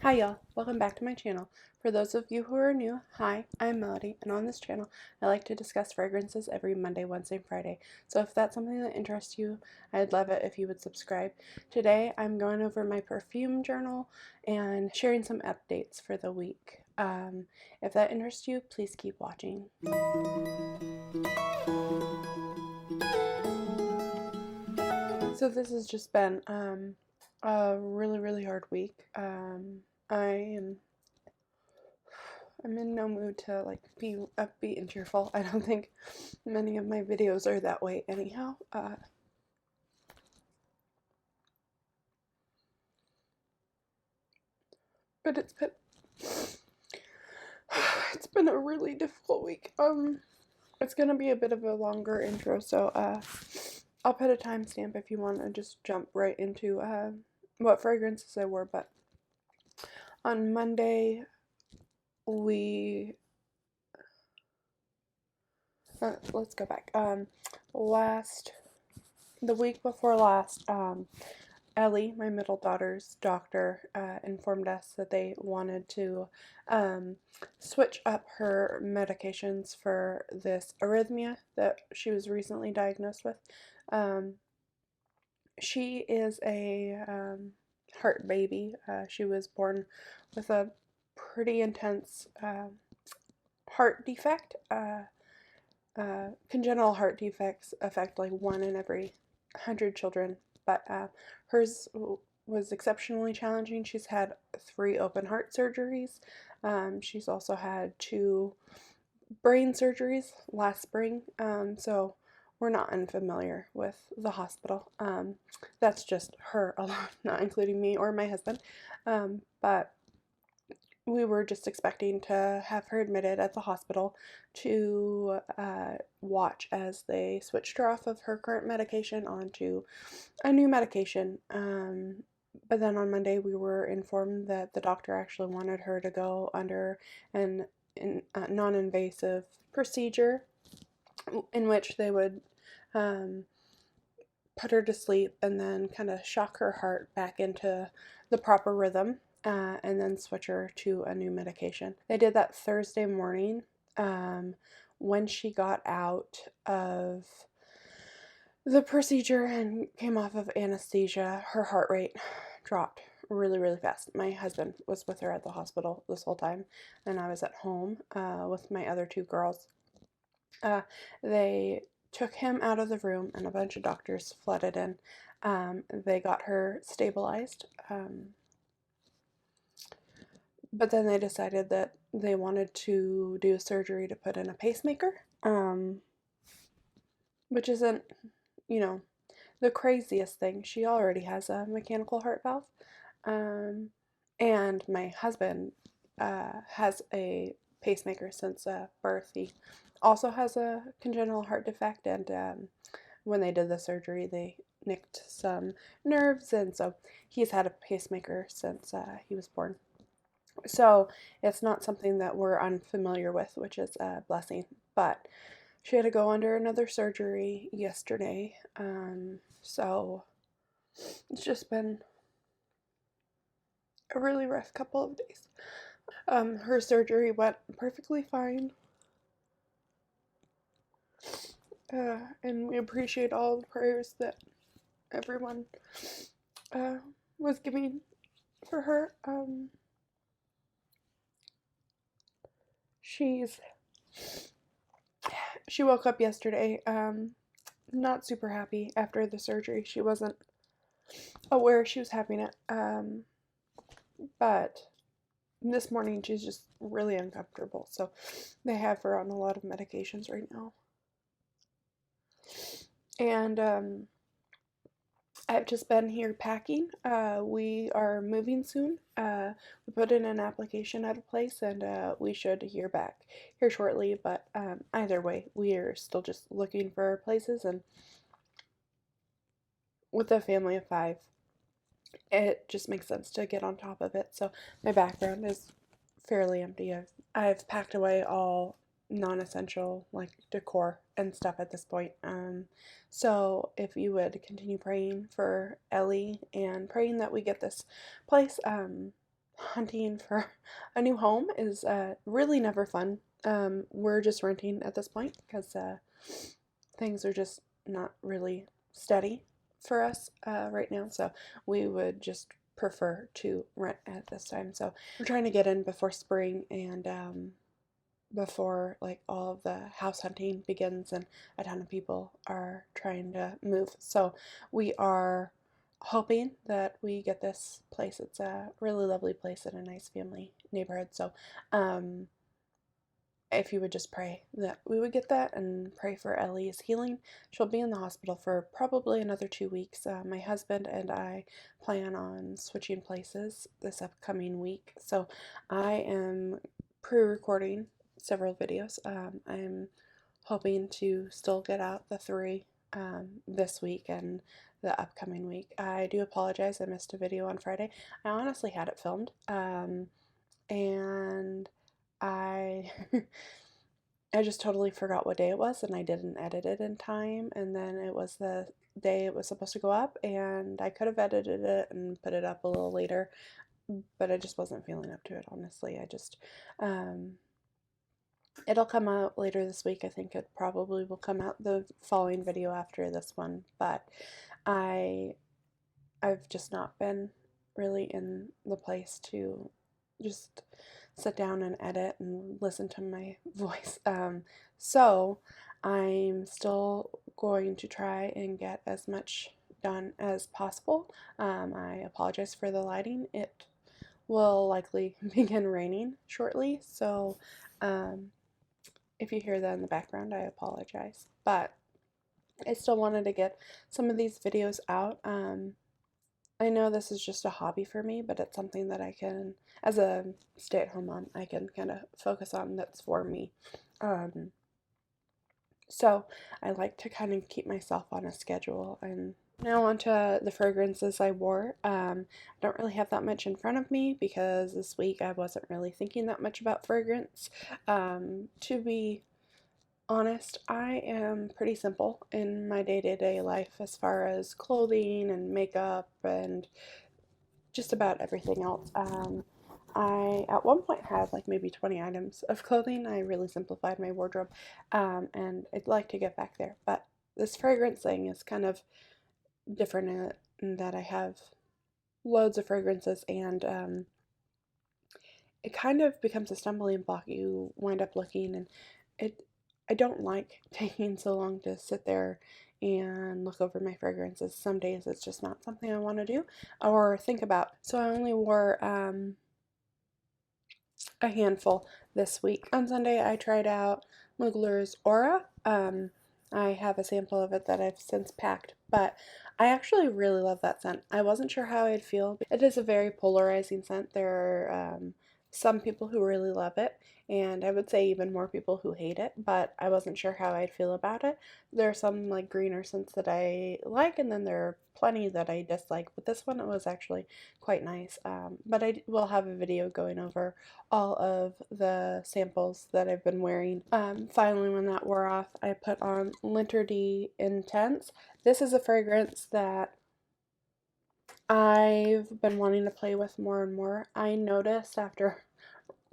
Hi y'all, welcome back to my channel. For those of you who are new, hi, I'm Melody, and on this channel I like to discuss fragrances every Monday, Wednesday, and Friday. So if that's something that interests you, I'd love it if you would subscribe. Today I'm going over my perfume journal and sharing some updates for the week. If that interests you, please keep watching. So this has just been a really hard week. I'm in no mood to be upbeat and cheerful. I don't think many of my videos are that way anyhow. But it's been a really difficult week. It's gonna be a bit of a longer intro, so I'll put a timestamp if you want to just jump right into what fragrances I wore. But on Monday let's go back. The week before last, Ellie, my middle daughter's doctor, informed us that they wanted to switch up her medications for this arrhythmia that she was recently diagnosed with. She is a heart baby. She was born with a pretty intense heart defect. Congenital heart defects affect like 1 in every 100 children, but hers was exceptionally challenging. She's had 3 open heart surgeries. She's also had 2 brain surgeries last spring, so we're not unfamiliar with the hospital. That's just her alone, not including me or my husband, but we were just expecting to have her admitted at the hospital to watch as they switched her off of her current medication onto a new medication. But then on Monday we were informed that the doctor actually wanted her to go under a non-invasive procedure in which they would put her to sleep and then kind of shock her heart back into the proper rhythm. And then switch her to a new medication. They did that Thursday morning. When she got out of the procedure and came off of anesthesia, her heart rate dropped really fast. My husband was with her at the hospital this whole time, and I was at home with my other 2 girls. They took him out of the room, and a bunch of doctors flooded in. They got her stabilized. But then they decided that they wanted to do surgery to put in a pacemaker, which isn't, the craziest thing. She already has a mechanical heart valve, and my husband has a pacemaker since birth. He also has a congenital heart defect, and when they did the surgery, they nicked some nerves, and so he's had a pacemaker since he was born. So it's not something that we're unfamiliar with, which is a blessing. But she had to go under another surgery yesterday. So it's just been a really rough couple of days. Her surgery went perfectly fine. And we appreciate all the prayers that everyone was giving for her. She woke up yesterday, not super happy after the surgery. She wasn't aware she was having it, but this morning she's just really uncomfortable, so they have her on a lot of medications right now. And I've just been here packing. We are moving soon. We put in an application at a place, and we should hear back here shortly, but either way, we are still just looking for places, and with a family of 5, it just makes sense to get on top of it. So my background is fairly empty. I've packed away all non-essential decor and stuff at this point. So if you would continue praying for Ellie and praying that we get this place, hunting for a new home is really never fun. We're just renting at this point because things are just not really steady for us right now. So we would just prefer to rent at this time. So we're trying to get in before spring and before like all of the house hunting begins and a ton of people are trying to move. So we are hoping that we get this place. It's a really lovely place in a nice family neighborhood. So if you would just pray that we would get that and pray for Ellie's healing. She'll be in the hospital for probably another 2 weeks. My husband and I plan on switching places this upcoming week. So I am pre-recording several videos. I'm hoping to still get out the 3 this week and the upcoming week. I do apologize. I missed a video on Friday. I honestly had it filmed. And I I just totally forgot what day it was and I didn't edit it in time, and then it was the day it was supposed to go up and I could have edited it and put it up a little later, but I just wasn't feeling up to it, honestly. I just it'll come out later this week. I think it probably will come out the following video after this one, but I've just not been really in the place to just sit down and edit and listen to my voice. So I'm still going to try and get as much done as possible. I apologize for the lighting. It will likely begin raining shortly, so if you hear that in the background, I apologize. But I still wanted to get some of these videos out. I know this is just a hobby for me, but it's something that I can, as a stay-at-home mom, I can kind of focus on that's for me. So I like to kind of keep myself on a schedule. And now onto the fragrances I wore. I don't really have that much in front of me because this week I wasn't really thinking that much about fragrance. To be honest, I am pretty simple in my day-to-day life as far as clothing and makeup and just about everything else. I at one point had like maybe 20 items of clothing. I really simplified my wardrobe, and I'd like to get back there. But this fragrance thing is kind of different in that I have loads of fragrances, and it kind of becomes a stumbling block. You wind up looking, and it I don't like taking so long to sit there and look over my fragrances. Some days it's just not something I want to do or think about. So I only wore a handful this week. On Sunday I tried out Mugler's Aura. I have a sample of it that I've since packed, but I actually really love that scent. I wasn't sure how I'd feel. It is a very polarizing scent. There are some people who really love it, and I would say even more people who hate it, but I wasn't sure how I'd feel about it. There are some like greener scents that I like, and then there are plenty that I dislike, but this one it was actually quite nice. But I will have a video going over all of the samples that I've been wearing. Finally, when that wore off, I put on Linterdy Intense. This is a fragrance that I've been wanting to play with more and more. I noticed after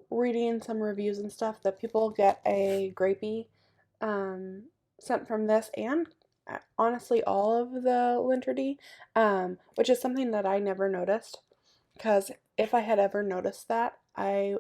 reading some reviews and stuff that people get a grapey scent from this, and honestly all of the Linterdy, which is something that I never noticed, because if I had ever noticed that, I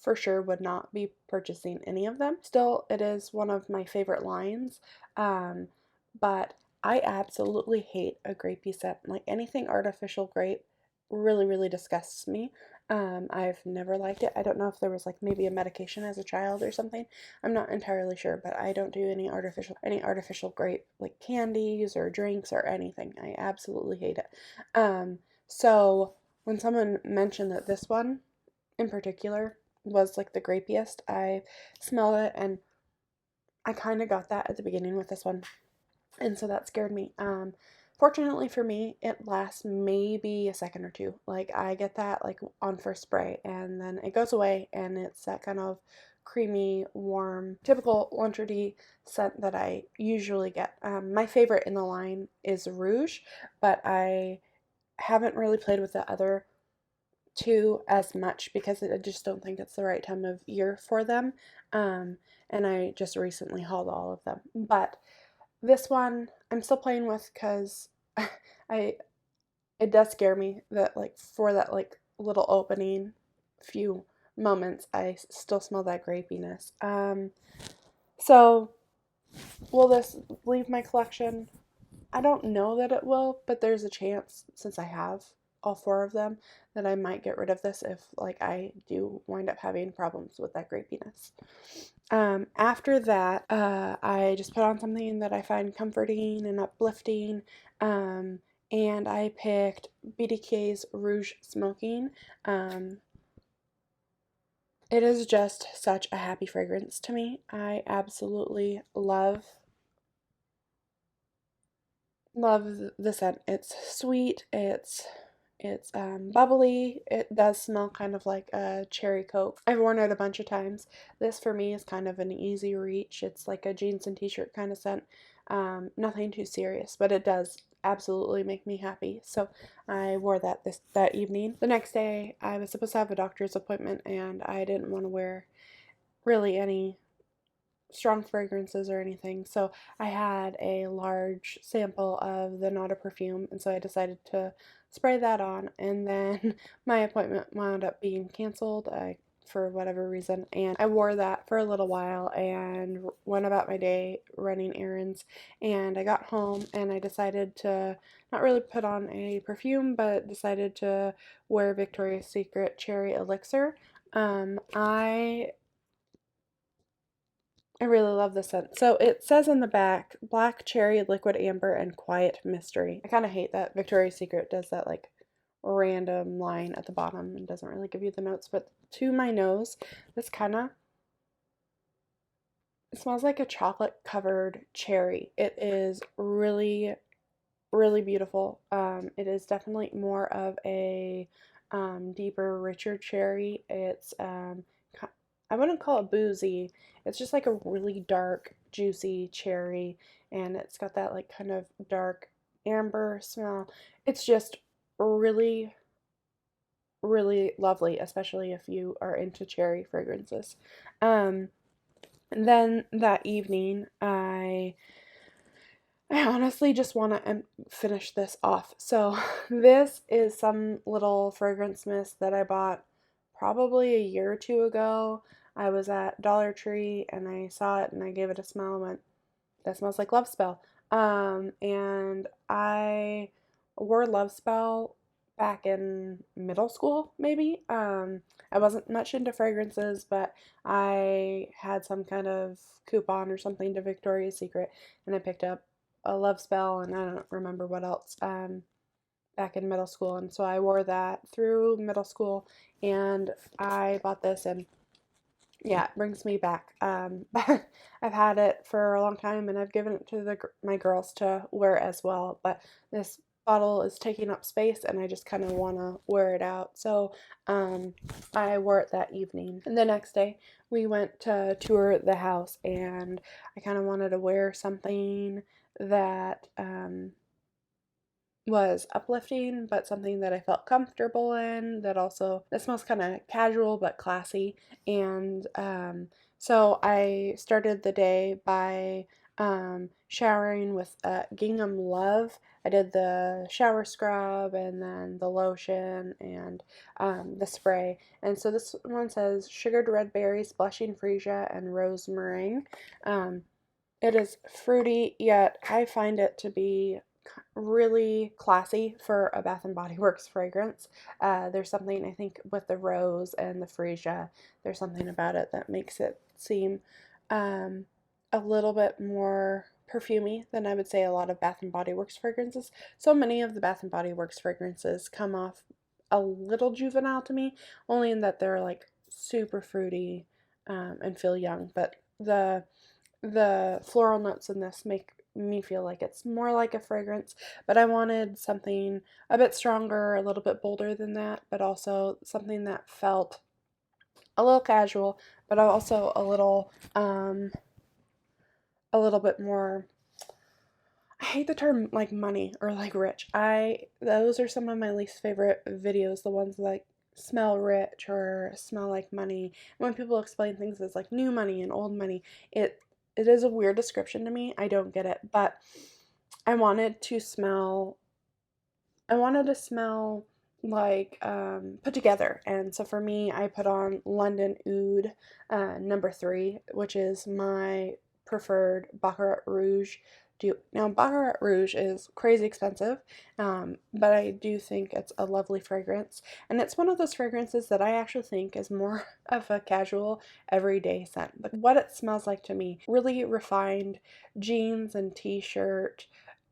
for sure would not be purchasing any of them. Still, it is one of my favorite lines, but I absolutely hate a grapey scent. Like anything artificial grape really, really disgusts me. I've never liked it. I don't know if there was like maybe a medication as a child or something. I'm not entirely sure, but I don't do any artificial grape like candies or drinks or anything. I absolutely hate it. So when someone mentioned that this one in particular was like the grapiest, I smelled it and I kind of got that at the beginning with this one, and so that scared me. Fortunately for me, it lasts maybe a second or two. Like I get that like on first spray, and then it goes away, and it's that kind of creamy, warm, typical Linterdy scent that I usually get. My favorite in the line is Rouge, but I haven't really played with the other to as much because I just don't think it's the right time of year for them. Um, and I just recently hauled all of them. But this one I'm still playing with because I it does scare me that like for that like little opening few moments I still smell that grapiness. So will this leave my collection? I don't know that it will, but there's a chance since I have all four of them that I might get rid of this if like I do wind up having problems with that grapiness. After that, I just put on something that I find comforting and uplifting, um, and I picked BDK's Rouge Smoking. Um, it is just such a happy fragrance to me. I absolutely love the scent. It's sweet. It's bubbly. It does smell kind of like a cherry coke. I've worn it a bunch of times. This for me is kind of an easy reach. It's like a jeans and t-shirt kind of scent. Nothing too serious, but it does absolutely make me happy. So I wore that evening. The next day, I was supposed to have a doctor's appointment, and I didn't want to wear really any strong fragrances or anything. So I had a large sample of the Not a Perfume, and so I decided to spray that on. And then my appointment wound up being canceled for whatever reason, and I wore that for a little while and went about my day running errands. And I got home and I decided to not really put on a perfume, but decided to wear Victoria's Secret Cherry Elixir. I really love this scent. So it says in the back, black cherry, liquid amber, and quiet mystery. I kind of hate that Victoria's Secret does that like random line at the bottom and doesn't really give you the notes. But to my nose, this kind of, it smells like a chocolate covered cherry. It is really, really beautiful. It is definitely more of a deeper, richer cherry. I wouldn't call it boozy. It's just like a really dark, juicy cherry, and it's got that like kind of dark amber smell. It's just really, really lovely, especially if you are into cherry fragrances. Um, and then that evening, I honestly just want to finish this off. So, this is some little fragrance mist that I bought probably a year or two ago. I was at Dollar Tree and I saw it and I gave it a smell and went, that smells like Love Spell. And I wore Love Spell back in middle school, maybe. I wasn't much into fragrances, but I had some kind of coupon or something to Victoria's Secret, and I picked up a Love Spell, and I don't remember what else. Back in middle school, and so I wore that through middle school, and I bought this, and yeah, it brings me back. I've had it for a long time, and I've given it to my girls to wear as well. But this bottle is taking up space, and I just kind of want to wear it out. So I wore it that evening. And the next day, we went to tour the house, and I kind of wanted to wear something that was uplifting, but something that I felt comfortable in, that smells kind of casual but classy. And so I started the day by showering with Gingham Love. I did the shower scrub and then the lotion and the spray. And so this one says sugared red berries, blushing freesia, and rose meringue. It is fruity, yet I find it to be really classy for a Bath and Body Works fragrance. There's something, I think, with the rose and the freesia, there's something about it that makes it seem um, a little bit more perfumey than I would say a lot of Bath and Body Works fragrances. So many of the Bath and Body Works fragrances come off a little juvenile to me, only in that they're like super fruity and feel young, but the floral notes in this make me feel like it's more like a fragrance, but I wanted something a bit stronger, a little bit bolder than that, but also something that felt a little casual, but also a little bit more. I hate the term like money or like rich. Those are some of my least favorite videos, the ones like smell rich or smell like money. When people explain things as like new money and old money, it is a weird description to me. I don't get it, but I wanted to smell I wanted to smell like put together. And so for me, I put on London Oud number 3, which is my preferred Baccarat Rouge dupe. Now, Baccarat Rouge is crazy expensive, but I do think it's a lovely fragrance. And it's one of those fragrances that I actually think is more of a casual, everyday scent. But what it smells like to me, really refined jeans and t-shirt,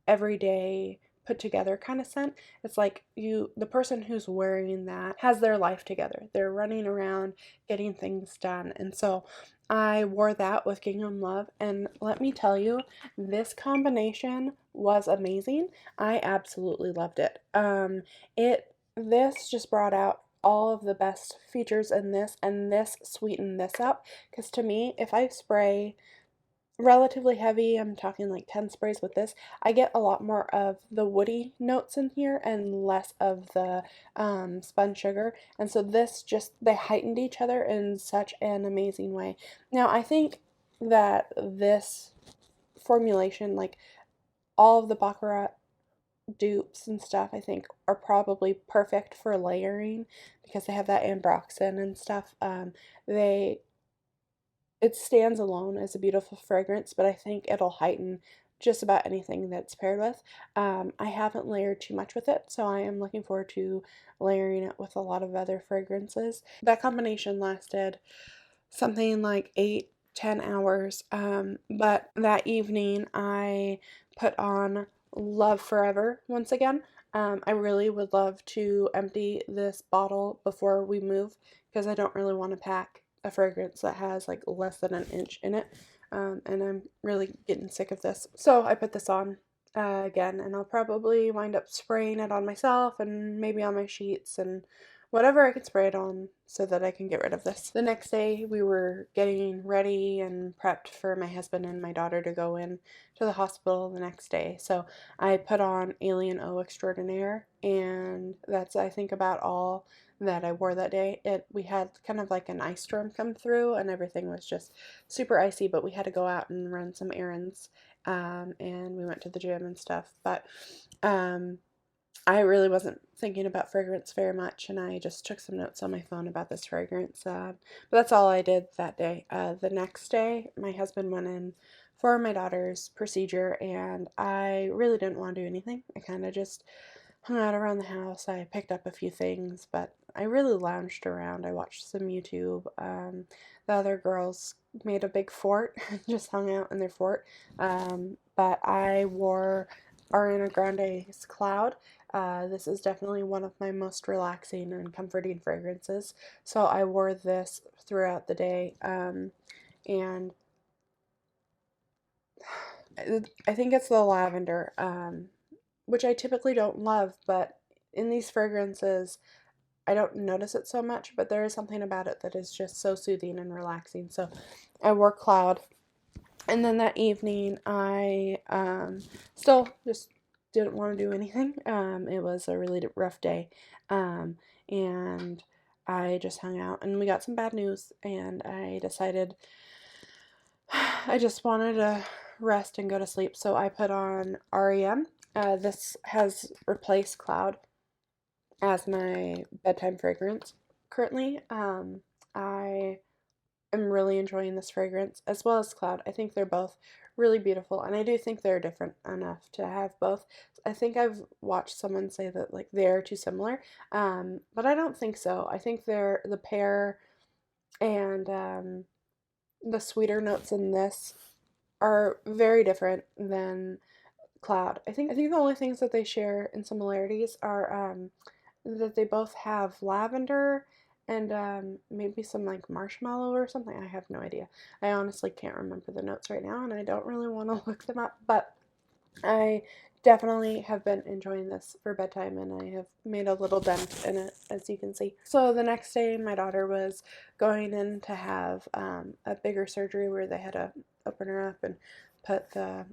everyday put together kind of scent. It's like the person who's wearing that has their life together. They're running around getting things done. And so I wore that with Gingham Love, and let me tell you, this combination was amazing. I absolutely loved it. This just brought out all of the best features in this, and this sweetened this up, because to me, if I spray relatively heavy, I'm talking like 10 sprays with this, I get a lot more of the woody notes in here and less of the spun sugar. And so this just, they heightened each other in such an amazing way. Now, I think that this formulation, like all of the Baccarat dupes and stuff, I think are probably perfect for layering because they have that ambroxan and stuff. They It stands alone as a beautiful fragrance, but I think it'll heighten just about anything that's paired with. I haven't layered too much with it, so I am looking forward to layering it with a lot of other fragrances. That combination lasted something like 8-10 hours, but that evening I put on Love Forever once again. I really would love to empty this bottle before we move because I don't really want to pack a fragrance that has like less than an inch in it, and I'm really getting sick of this. So I put this on again, and I'll probably wind up spraying it on myself and maybe on my sheets and whatever I can spray it on so that I can get rid of this. The next day we were getting ready and prepped for my husband and my daughter to go in to the hospital the next day. So I put on Alien Eau Extraordinaire, and that's I think about all that I wore that day. We had kind of like an ice storm come through and everything was just super icy, but we had to go out and run some errands, and we went to the gym and stuff. But I really wasn't thinking about fragrance very much, and I just took some notes on my phone about this fragrance. But that's all I did that day. The next day, my husband went in for my daughter's procedure, and I really didn't want to do anything. I kind of just hung out around the house. I picked up a few things, but I really lounged around. I watched some YouTube. The other girls made a big fort and just hung out in their fort. But I wore Ariana Grande's Cloud. This is definitely one of my most relaxing and comforting fragrances. So I wore this throughout the day. And I think it's the lavender, which I typically don't love, but in these fragrances, I don't notice it so much, but there is something about it that is just so soothing and relaxing. So I wore Cloud. And then that evening, I still just didn't want to do anything. It was a really rough day. And I just hung out, and we got some bad news, and I decided I just wanted to rest and go to sleep. So I put on REM. This has replaced Cloud as my bedtime fragrance currently. I am really enjoying this fragrance as well as Cloud. I think they're both really beautiful, and I do think they're different enough to have both. I think I've watched someone say that like they're too similar, but I don't think so. I think they're the pear and the sweeter notes in this are very different than Cloud. I think the only things that they share in similarities are that they both have lavender and maybe some like marshmallow or something. I have no idea. I honestly can't remember the notes right now, and I don't really want to look them up, but I definitely have been enjoying this for bedtime, and I have made a little dent in it, as you can see. So the next day, my daughter was going in to have a bigger surgery where they had to open her up and put the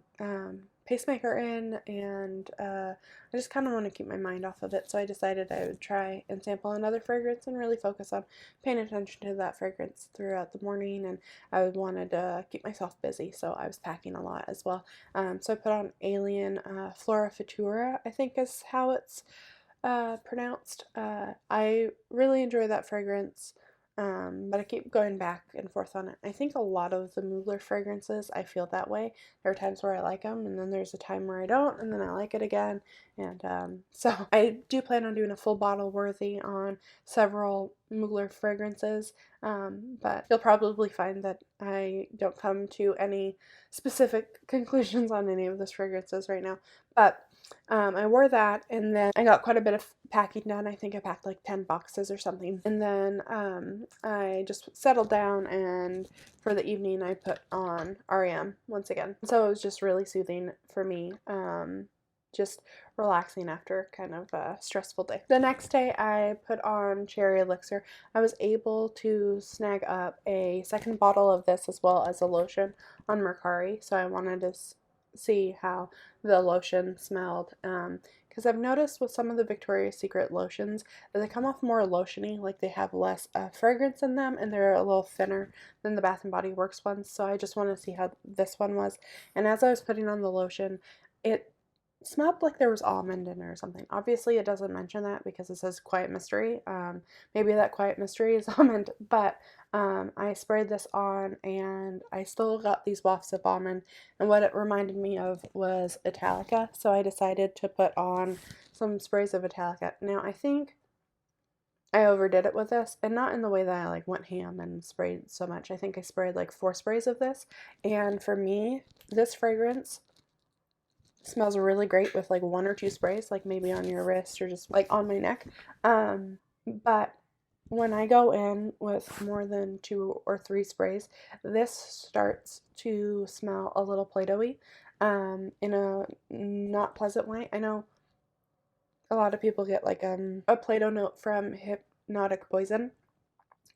pacemaker in, and I just kind of want to keep my mind off of it, so I decided I would try and sample another fragrance and really focus on paying attention to that fragrance throughout the morning, and I wanted to keep myself busy, so I was packing a lot as well. So I put on Alien Flora Futura, I think is how it's pronounced. I really enjoy that fragrance, but I keep going back and forth on it. I think a lot of the Mugler fragrances, I feel that way. There are times where I like them, and then there's a time where I don't, and then I like it again. And so I do plan on doing a full bottle worthy on several Mugler fragrances, but you'll probably find that I don't come to any specific conclusions on any of those fragrances right now. But I wore that, and then I got quite a bit of packing done. I think I packed like 10 boxes or something. And then I just settled down, and for the evening I put on REM once again. So it was just really soothing for me, just relaxing after kind of a stressful day. The next day I put on Cherry Elixir. I was able to snag up a second bottle of this as well as a lotion on Mercari, so I wanted to see how the lotion smelled, because I've noticed with some of the Victoria's Secret lotions that they come off more lotiony, like they have less fragrance in them, and they're a little thinner than the Bath & Body Works ones. So I just want to see how this one was. And as I was putting on the lotion, it smelled like there was almond in it or something. Obviously it doesn't mention that because it says quiet mystery. Maybe that quiet mystery is almond, but I sprayed this on and I still got these wafts of almond, and what it reminded me of was Metallica, so I decided to put on some sprays of Metallica. Now I think I overdid it with this, and not in the way that I like went ham and sprayed so much. I think I sprayed like 4 sprays of this, and for me this fragrance smells really great with like 1 or 2 sprays, like maybe on your wrist or just like on my neck. But when I go in with more than 2 or 3 sprays, this starts to smell a little Play-Doh-y, in a not pleasant way. I know a lot of people get like a Play-Doh note from Hypnotic Poison,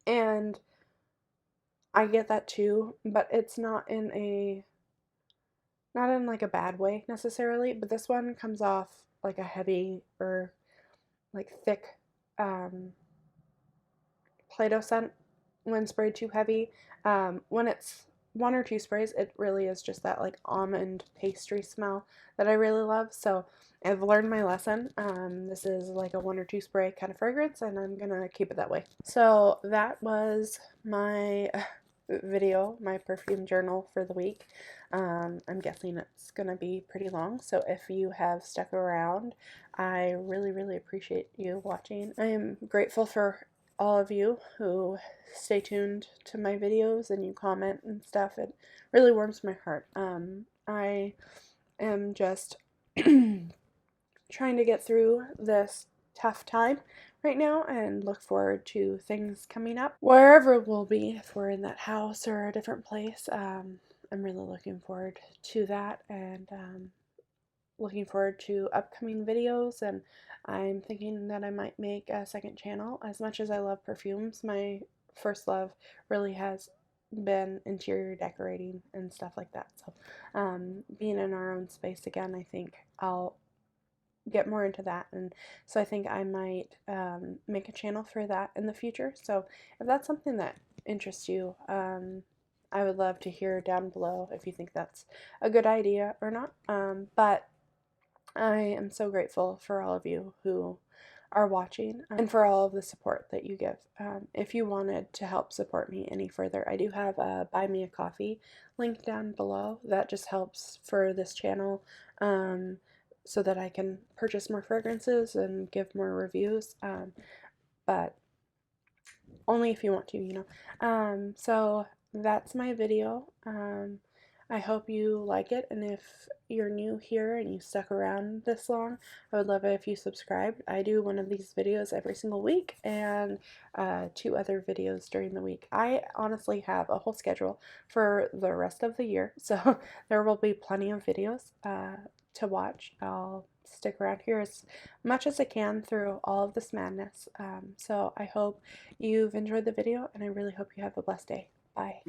and I get that too, but it's not in like a bad way necessarily, but this one comes off like a heavy or like thick Play-Doh scent when sprayed too heavy. When it's 1 or 2 sprays, it really is just that like almond pastry smell that I really love. So I've learned my lesson. This is like a 1 or 2 spray kind of fragrance, and I'm gonna keep it that way. So that was my video, my perfume journal for the week. I'm guessing it's gonna be pretty long, so if you have stuck around, I really appreciate you watching. I am grateful for all of you who stay tuned to my videos and you comment and stuff. It really warms my heart. I am just trying to get through this tough time right now and look forward to things coming up wherever we'll be, if we're in that house or a different place. I'm really looking forward to that, and looking forward to upcoming videos, and I'm thinking that I might make a second channel. As much as I love perfumes, my first love really has been interior decorating and stuff like that. So being in our own space again, I think I'll get more into that, and so I think I might make a channel for that in the future. So if that's something that interests you, I would love to hear down below if you think that's a good idea or not. But I am so grateful for all of you who are watching, and for all of the support that you give. If you wanted to help support me any further, I do have a Buy Me a Coffee link down below. That just helps for this channel, so that I can purchase more fragrances and give more reviews, but only if you want to, you know. So that's my video. I hope you like it, and if you're new here and you stuck around this long, I would love it if you subscribed. I do one of these videos every single week, and 2 other videos during the week. I honestly have a whole schedule for the rest of the year, so there will be plenty of videos to watch. I'll stick around here as much as I can through all of this madness. So I hope you've enjoyed the video, and I really hope you have a blessed day. Bye.